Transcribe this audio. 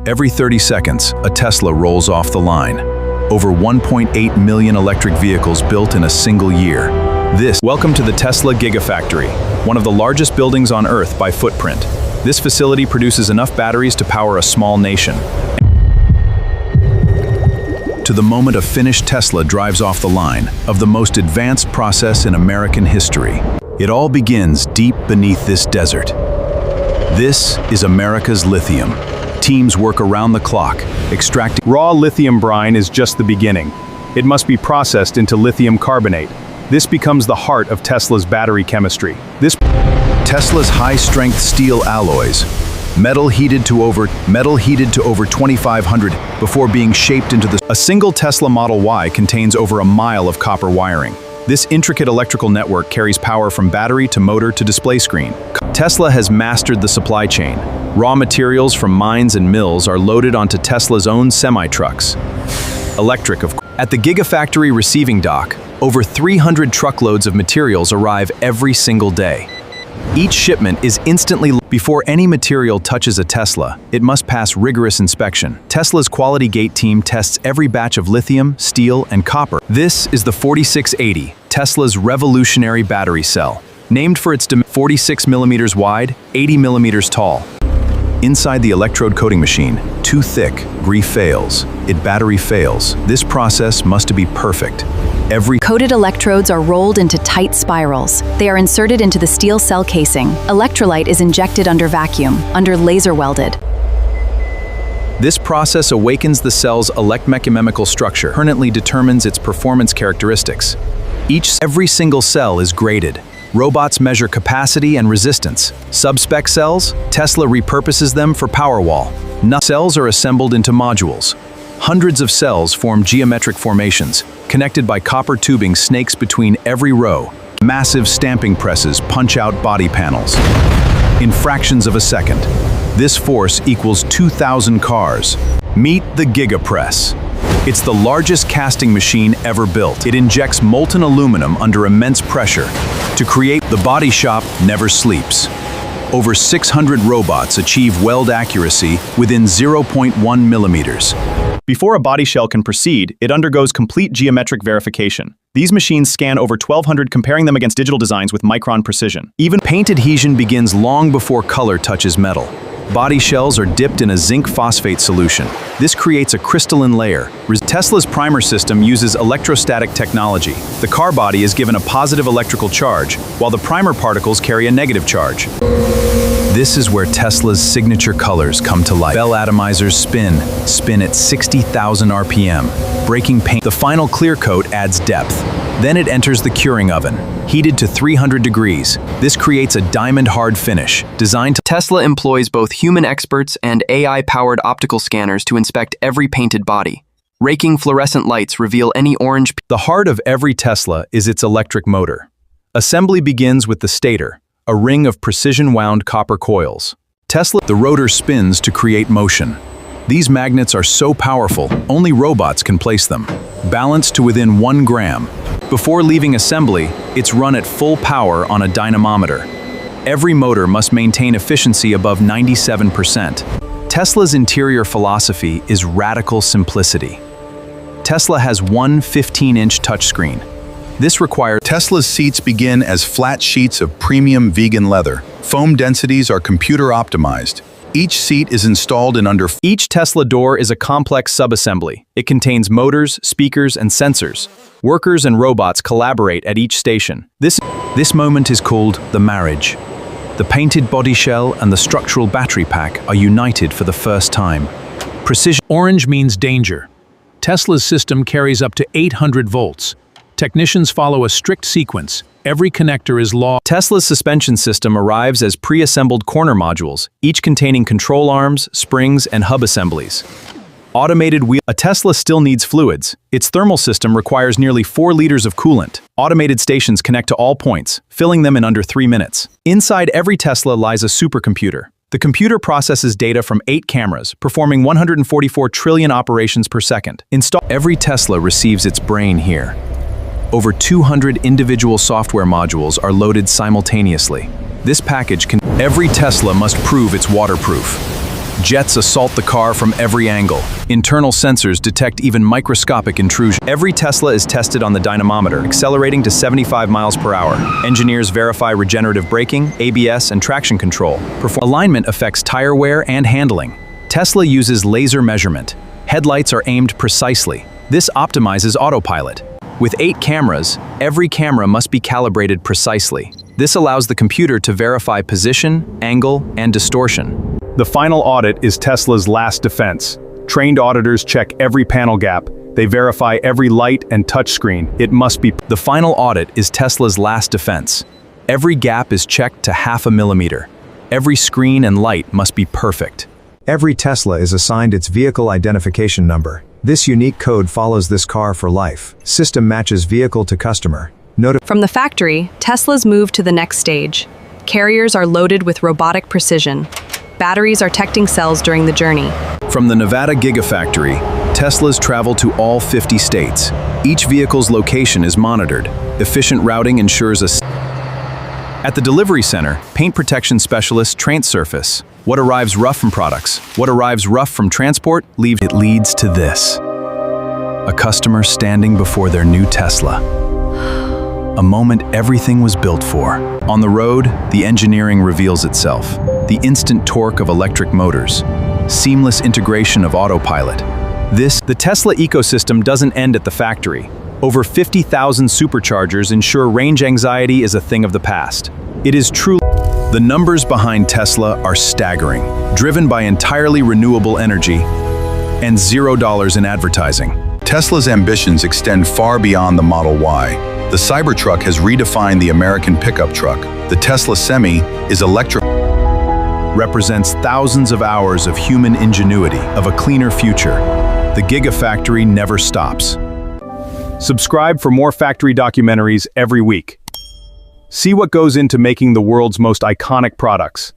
Every 30 seconds, a Tesla rolls off the line. Over 1.8 million electric vehicles built in a single year. Welcome to the Tesla Gigafactory, one of the largest buildings on Earth by footprint. This facility produces enough batteries to power a small nation. To the moment a finished Tesla drives off the line, of the most advanced process in American history. It all begins deep beneath this desert. This is America's lithium. Teams work around the clock, extracting. Raw lithium brine is just the beginning. It must be processed into lithium carbonate. This becomes the heart of Tesla's battery chemistry. Tesla's high-strength steel alloys, metal heated to over 2,500 before being shaped into the. A single Tesla Model Y contains over a mile of copper wiring. This intricate electrical network carries power from battery to motor to display screen. Tesla has mastered the supply chain. Raw materials from mines and mills are loaded onto Tesla's own semi-trucks. Electric, of course. At the Gigafactory receiving dock, over 300 truckloads of materials arrive every single day. Each shipment is instantly. Before any material touches a Tesla, it must pass rigorous inspection. Tesla's Quality Gate team tests every batch of lithium, steel, and copper. This is the 4680, Tesla's revolutionary battery cell. Named for its 46 millimeters wide, 80 millimeters tall. Inside the electrode coating machine, too thick, battery fails. This process must be perfect. Coated electrodes are rolled into tight spirals. They are inserted into the steel cell casing. Electrolyte is injected under vacuum, laser welded. This process awakens the cell's electrochemical structure, permanently determines its performance characteristics. Every single cell is graded. Robots measure capacity and resistance. Sub-spec cells, Tesla repurposes them for Powerwall. Cells are assembled into modules. Hundreds of cells form geometric formations, connected by copper tubing snakes between every row. Massive stamping presses punch out body panels. In fractions of a second, this force equals 2,000 cars. Meet the Gigapress. It's the largest casting machine ever built. It injects molten aluminum under immense pressure. To create, the body shop never sleeps. Over 600 robots achieve weld accuracy within 0.1 millimeters. Before a body shell can proceed, it undergoes complete geometric verification. These machines scan over 1,200, comparing them against digital designs with micron precision. Even paint adhesion begins long before color touches metal. Body shells are dipped in a zinc phosphate solution. This creates a crystalline layer. Tesla's primer system uses electrostatic technology. The car body is given a positive electrical charge, while the primer particles carry a negative charge. This is where Tesla's signature colors come to life. Bell atomizers spin at 60,000 RPM, breaking paint. The final clear coat adds depth. Then it enters the curing oven, heated to 300 degrees. This creates a diamond-hard finish, designed to. Tesla employs both human experts and AI-powered optical scanners to inspect every painted body. Raking fluorescent lights reveal any orange. The heart of every Tesla is its electric motor. Assembly begins with the stator, a ring of precision-wound copper coils. The rotor spins to create motion. These magnets are so powerful, only robots can place them. Balanced to within 1 gram. Before leaving assembly, it's run at full power on a dynamometer. Every motor must maintain efficiency above 97%. Tesla's interior philosophy is radical simplicity. Tesla has one 15-inch touchscreen. This requires. Tesla's seats begin as flat sheets of premium vegan leather. Foam densities are computer optimized. Each seat is installed in under. Each Tesla door is a complex subassembly. It contains motors, speakers, and sensors. Workers and robots collaborate at each station. This moment is called the marriage. The painted body shell and the structural battery pack are united for the first time. Precision. Orange means danger. Tesla's system carries up to 800 volts. Technicians follow a strict sequence. Every connector is Tesla's suspension system arrives as pre-assembled corner modules, each containing control arms, springs, and hub assemblies. Automated wheel. A Tesla still needs fluids. Its thermal system requires nearly 4 liters of coolant. Automated stations connect to all points, filling them in under 3 minutes. Inside every Tesla lies a supercomputer. The computer processes data from 8 cameras, performing 144 trillion operations per second. Every Tesla receives its brain here. Over 200 individual software modules are loaded simultaneously. This package can. Every Tesla must prove it's waterproof. Jets assault the car from every angle. Internal sensors detect even microscopic intrusion. Every Tesla is tested on the dynamometer, accelerating to 75 miles per hour. Engineers verify regenerative braking, ABS, and traction control. Alignment affects tire wear and handling. Tesla uses laser measurement. Headlights are aimed precisely. This optimizes autopilot. With 8 cameras, every camera must be calibrated precisely. This allows the computer to verify position, angle, and distortion. The final audit is Tesla's last defense. Trained auditors check every panel gap. They verify every light and touchscreen. It must be. The final audit is Tesla's last defense. Every gap is checked to 0.5 millimeter. Every screen and light must be perfect. Every Tesla is assigned its vehicle identification number. This unique code follows this car for life. System matches vehicle to customer. From the factory, Teslas move to the next stage. Carriers are loaded with robotic precision. Batteries are testing cells during the journey. From the Nevada Gigafactory, Teslas travel to all 50 states. Each vehicle's location is monitored. Efficient routing ensures a... At the delivery center, paint protection specialists train surface. What arrives rough from products, what arrives rough from transport, it leads to this. A customer standing before their new Tesla. A moment everything was built for. On the road, the engineering reveals itself. The instant torque of electric motors. Seamless integration of autopilot. The Tesla ecosystem doesn't end at the factory. Over 50,000 superchargers ensure range anxiety is a thing of the past. It is true. The numbers behind Tesla are staggering, driven by entirely renewable energy and $0 in advertising. Tesla's ambitions extend far beyond the Model Y. The Cybertruck has redefined the American pickup truck. The Tesla Semi is electric. Represents thousands of hours of human ingenuity of a cleaner future. The Gigafactory never stops. Subscribe for more factory documentaries every week. See what goes into making the world's most iconic products.